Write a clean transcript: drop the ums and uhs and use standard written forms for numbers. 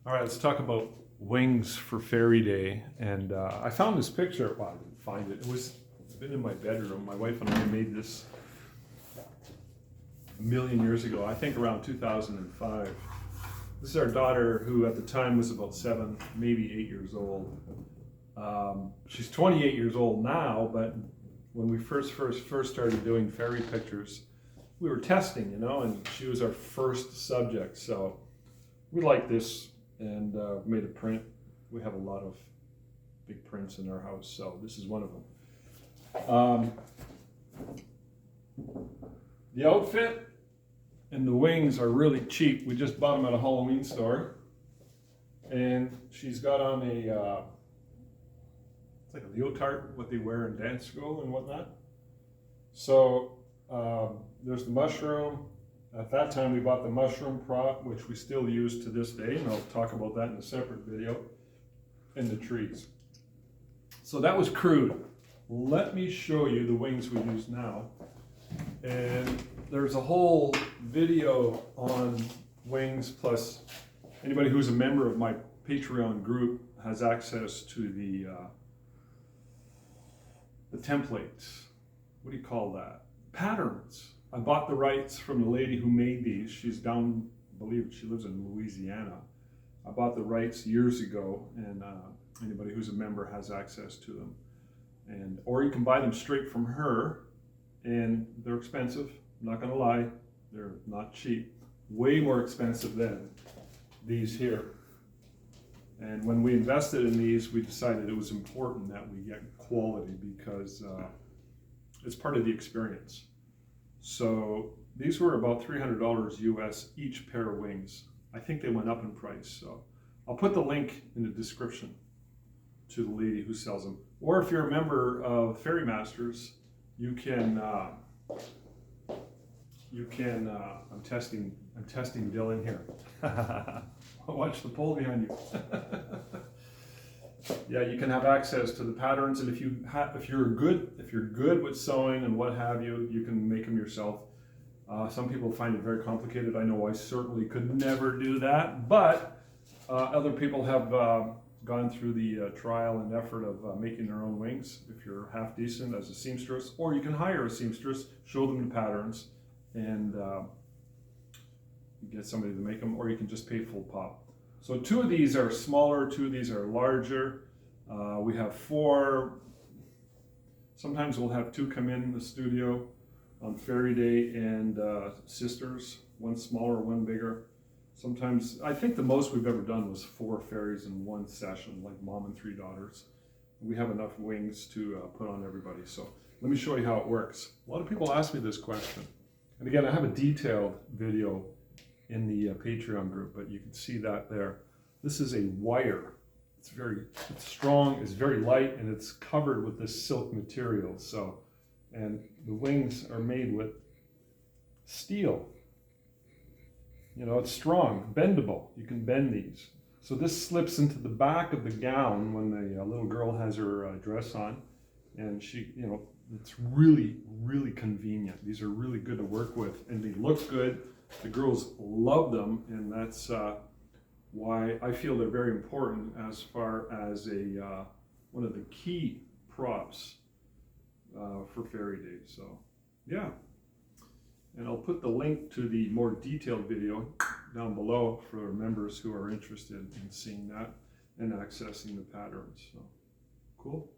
All right, let's talk about wings for Fairy Day. And I found this picture. Well, I didn't find it. It's been in my bedroom. My wife and I made this a million years ago, I think around 2005. This is our daughter, who at the time was about 7, maybe 8 years old. She's 28 years old now, but when we first started doing fairy pictures, we were testing, and she was our first subject. So we liked this and made a print. We have a lot of big prints in our house, so this is one of them. The outfit and the wings are really cheap. We just bought them at a Halloween store, and she's got on it's like a leotard, what they wear in dance school and whatnot. So there's the mushroom. At that time, we bought the mushroom prop, which we still use to this day, and I'll talk about that in a separate video, and the trees. So that was crude. Let me show you the wings we use now. And there's a whole video on wings, plus anybody who's a member of my Patreon group has access to the templates. What do you call that? Patterns. I bought the rights from the lady who made these. She's down, I believe she lives in Louisiana. I bought the rights years ago, and anybody who's a member has access to them. Or you can buy them straight from her, and they're expensive. I'm not gonna lie, they're not cheap. Way more expensive than these here. And when we invested in these, we decided it was important that we get quality because it's part of the experience. So these were about $300 US each pair of wings. I think they went up in price. So I'll put the link in the description to the lady who sells them. Or if you're a member of Fairy Masters, you can, I'm testing Dylan here. Watch the pole behind you. Yeah, you can have access to the patterns, and if you're good with sewing and what have you, you can make them yourself. Some people find it very complicated. I know I certainly could never do that, but other people have gone through the trial and effort of making their own wings. If you're half decent as a seamstress, or you can hire a seamstress, show them the patterns, and you get somebody to make them, or you can just pay full pop. So 2 of these are smaller, 2 of these are larger. We have 4. Sometimes we'll have 2 come in the studio on Fairy Day, and sisters, 1 smaller, 1 bigger. Sometimes, I think the most we've ever done was 4 fairies in 1 session, like mom and 3 daughters. We have enough wings to put on everybody. So let me show you how it works. A lot of people ask me this question. And again, I have a detailed video in the Patreon group, but you can see that there. This is a wire. It's strong, it's very light, and it's covered with this silk material. So, and the wings are made with steel. It's strong, bendable. You can bend these. So this slips into the back of the gown when the little girl has her dress on, and she, it's really, really convenient. These are really good to work with, and they look good. The girls love them, and that's why I feel they're very important as far as one of the key props for Fairy Day. So, yeah. And I'll put the link to the more detailed video down below for members who are interested in seeing that and accessing the patterns. So, cool.